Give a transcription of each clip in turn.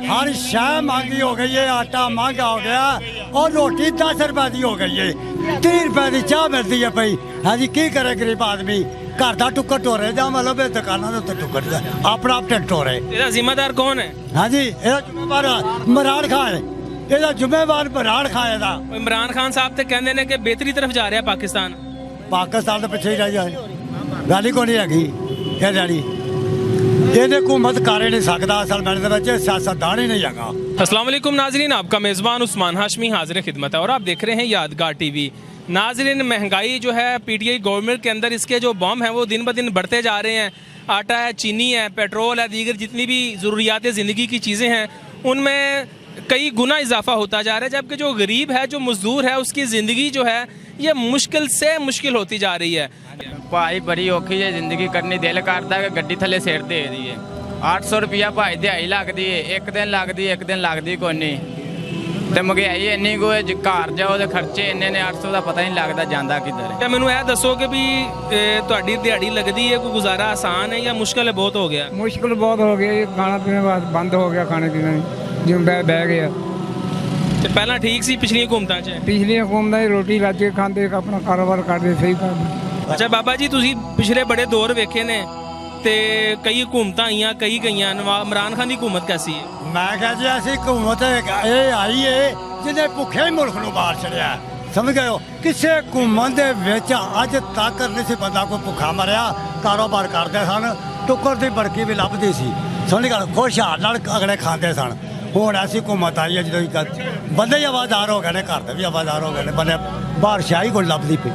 हर शह महंगी हो गई है, आटा महंगा हो गया और रोटी 10 रुपए की हो गई है। 30 रुपए की चाह मिलती है पई। हाँ जी, की करे गरीब आदमी? घर का टुक्कर टोरे जा, मतलब दुकानों के उत्ते टुक्कर अपना ढिड टोरे। ਇਹਦਾ ਜ਼ਿੰਮੇਦਾਰ ਕੌਣ ਹੈ? हाँ जी, यह जिम्मेवार इमरान खान है, ਇਹਦਾ ਜ਼ਿੰਮੇਵਾਰ ਇਮਰਾਨ ਖਾਨ ਇਹਦਾ। ਇਮਰਾਨ ਖਾਨ ਸਾਹਿਬ ਤੇ ਕਹਿੰਦੇ ਨੇ ਕਿ ਬਿਹਤਰੀ ਤਰਫ ਜਾ ਰਿਹਾ ਪਾਕਿਸਤਾਨ। ਪਾਕਿਸਤਾਨ ਦੇ ਪਿੱਛੇ ਹੀ ਰਹਿ ਜਾਏ, ਗੱਲ ਹੀ ਕੋਈ ਨਹੀਂ ਹੈਗੀ ਇਹ ਜਾਨੀ। ਇਹਦੇ हुकूमत कर ही नहीं सकता, असल मैंने सियासतदान ही नहीं हैगा। अस्सलाम वालेकुम नाजरीन, आपका मेज़बान उस्मान हाशमी हाजिर खिदमत है और आप देख रहे हैं यादगार टीवी। नाजरीन, महंगाई जो है पीटीआई गवर्नमेंट के अंदर इसके जो बम हैं वो दिन ब दिन बढ़ते जा रहे हैं। आटा है, चीनी है, पेट्रोल है, दीगर जितनी भी ज़रूरियात ज़िंदगी की चीज़ें हैं उनमें कई गुना इजाफा होता जा रहा है, जबकि जो गरीब है, जो मजदूर है, उसकी ज़िंदगी जो है ये मुश्किल से मुश्किल होती जा रही है। भाई बड़ी औखी है जिंदगी करनी, दिल करता है कि गड्डी थले सिर दे दी है। 800 रुपया भाई दिहाड़ी लगती है, एक दिन लगती एक दिन लगती कोई नहीं। तो महंगाई इन्नी को घर जाओ तो खर्चे इन्ने ने, 800 का पता नहीं लगता जाता किधर है। क्या मैनू यह दसो कि भी तुहाडी दिहाड़ी लगती है, कोई गुजारा आसान है या मुश्किल है बहुत हो गया? मुश्किल बहुत हो गया, ये खाना पीना बंद हो गया, खाने पीना जिम्मे बह गया। ਤੇ ਪਹਿਲਾਂ ਠੀਕ ਸੀ ਪਿਛਲੀਆਂ ਹੁਕੂਮਤਾਂ 'ਚ? पिछली हुकूमत ही रोटी ला के खाते, अपना कारोबार करते, सही कर। ਅੱਛਾ ਬਾਬਾ ਜੀ, ਤੁਸੀਂ ਪਿਛਲੇ ਬੜੇ ਦੌਰ ਵੇਖੇ ਨੇ ਤੇ ਕਈ ਹੁਕੂਮਤਾਂ ਆਈਆਂ, ਕਈ ਗਈਆਂ। ਇਮਰਾਨ ਖਾਨ ਦੀ ਹੁਕੂਮਤ ਕੈਸੀ ਹੈ? मैं कह जी ऐसी हुकूमत ये आई है जिन्हें भुखे मुल्क नूं मार छड़िया। समझ गए हो? किसी हुकूमत दे विच अज तक नहीं सी बंदा कोई भुखा मरिया। कारोबार करते सन, टुक्कर की बड़की भी लभदी सी। समझ गए? खुशहाल नाल अगले खाते सन। हुण ऐसी हुकूमत आई है जो बंदे ही आवाज़दार हो गए, घर के भी आवाज़दार हो गए, बंदे बादशाही को लभदी पई।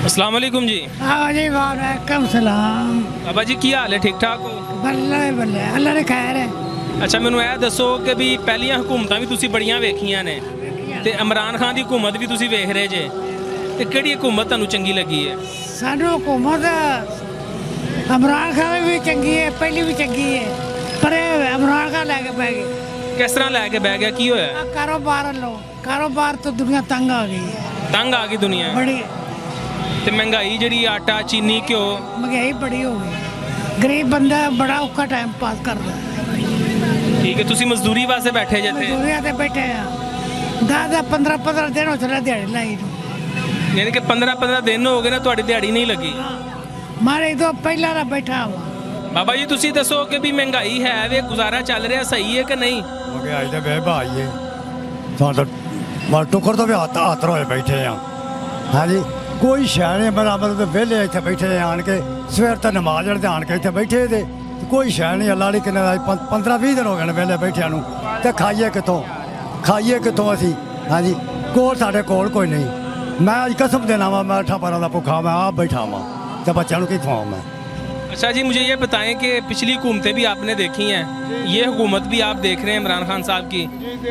अस्सलाम वालेकुम जी। हाँ जी, वालेकुम सलाम। बाबा जी की हाल है? ठीक ठाक हो? बल्ले बल्ले, अल्लाह ने खैर है। ਅੱਛਾ ਮੈਨੂੰ ਇਹ ਦੱਸੋ ਕਿ ਵੀ ਪਹਿਲੀਆਂ ਹਕੂਮਤਾਂ ਵੀ ਤੁਸੀਂ ਬੜੀਆਂ ਵੇਖੀਆਂ ਨੇ ਤੇ ਇਮਰਾਨ ਖਾਨ ਦੀ ਹਕੂਮਤ ਵੀ ਤੁਸੀਂ ਵੇਖ ਰਹੇ ਜੇ, ਤੇ ਕਿਹੜੀ ਹਕੂਮਤ ਤੁਹਾਨੂੰ ਚੰਗੀ ਲੱਗੀ ਹੈ? सानू हुकूमत इमरान खान भी चंगी है, पहली भी चंगी है, पर इमरान खान लैके बह गए। ਕਿਸ ਤਰ੍ਹਾਂ ਲੈ ਕੇ ਬਹਿ ਗਿਆ? ਕੀ ਹੋਇਆ? कारोबार लो, कारोबार तो दुनिया तंग आ गई है, ਤੰਗ ਆ ਗਈ ਦੁਨੀਆ बड़ी ਤੇ ਮਹਿੰਗਾਈ ਜਿਹੜੀ ਆਟਾ ਚੀਨੀ ਘਿਓ। महंगाई बड़ी हो गई, गरीब बंदा बड़ा औखा टाइम पास कर रहा है। ਠੀਕ ਹੈ, ਤੁਸੀਂ ਮਜ਼ਦੂਰੀ ਵਾਸਤੇ ਬੈਠੇ ਜੇ ਇੱਥੇ? मजदूरिया ते बैठे हैं, 10-15 दिन हो चला दिहाड़ी लाई नूं। ਯਾਨੀ ਕਿ 15 ਦਿਨ ਹੋ ਗਏ ਨਾ ਤੁਹਾਡੀ ਦਿਹਾੜੀ ਨਹੀਂ ਲੱਗੀ। मारे तो पहला ना बैठा हुआ। ਬਾਬਾ ਜੀ ਤੁਸੀਂ ਦੱਸੋ ਕਿ ਵੀ ਮਹਿੰਗਾਈ ਹੈ ਵੇ, ਗੁਜ਼ਾਰਾ ਚੱਲ ਰਿਹਾ ਸਹੀ ਹੈ ਕਿ ਨਹੀਂ? महंगाई तो बे भाई है, तो टुकर तो भी हाथ रोए बैठे हैं। हाँ जी, कोई शह नहीं, मतलब वेले इतने बैठे आन के सवेर तक नमाज पढ़ते आन के इतने बैठे थे, कोई शह नहीं। अल्लाह ने किन्ने 15-20 दिन हो गए वेले बैठे नूं, ते खाइए कितों असी? हाँ जी, कोल साढ़े कोल कोई नहीं। मैं अज कसम देना वा, मैं 18-12 का भुखा मैं आप बैठा वा, तो बच्चों को कितों मैं। अच्छा जी, मुझे ये बताएं कि पिछली हुकूमतें भी आपने देखी हैं, ये हुकूमत भी आप देख रहे हैं इमरान खान साहब की,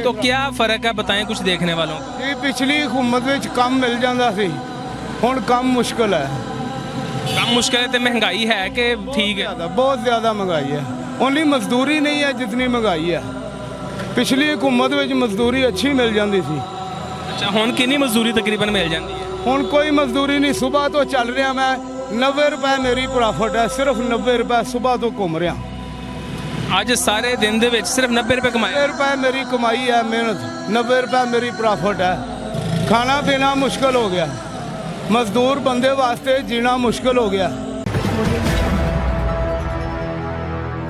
तो क्या फ़र्क है बताएं कुछ देखने वालों को? ਇਹ ਪਿਛਲੀ ਹੁਕੂਮਤ ਵਿੱਚ ਕੰਮ ਮਿਲ ਜਾਂਦਾ ਸੀ, ਹੁਣ ਕੰਮ ਮੁਸ਼ਕਲ ਹੈ। काम मुश्किल है तो महंगाई है कि ठीक है? बहुत ज़्यादा महंगाई है, ओनली मजदूरी नहीं है जितनी महंगाई है। पिछली हुकूमत ਵਿੱਚ मजदूरी अच्छी मिल जाती थी, अच्छा हुण कितनी मजदूरी तकरीबन मिल जाती है? ਹੁਣ कोई मजदूरी नहीं। सुबह तो चल रहा मैं, 90 रुपए मेरी प्रॉफिट है, सिर्फ 90 रुपए सुबह तो घूम रहा। ਅੱਜ ਸਾਰੇ ਦਿਨ ਦੇ ਵਿੱਚ ਸਿਰਫ 90 रुपए कमाए? 90 रुपए मेरी कमाई है, मेहनत 90 रुपए मेरी प्रॉफिट है। खाना पीना मुश्किल हो गया, मजदूर बंदे वास्ते जीना मुश्किल हो गया।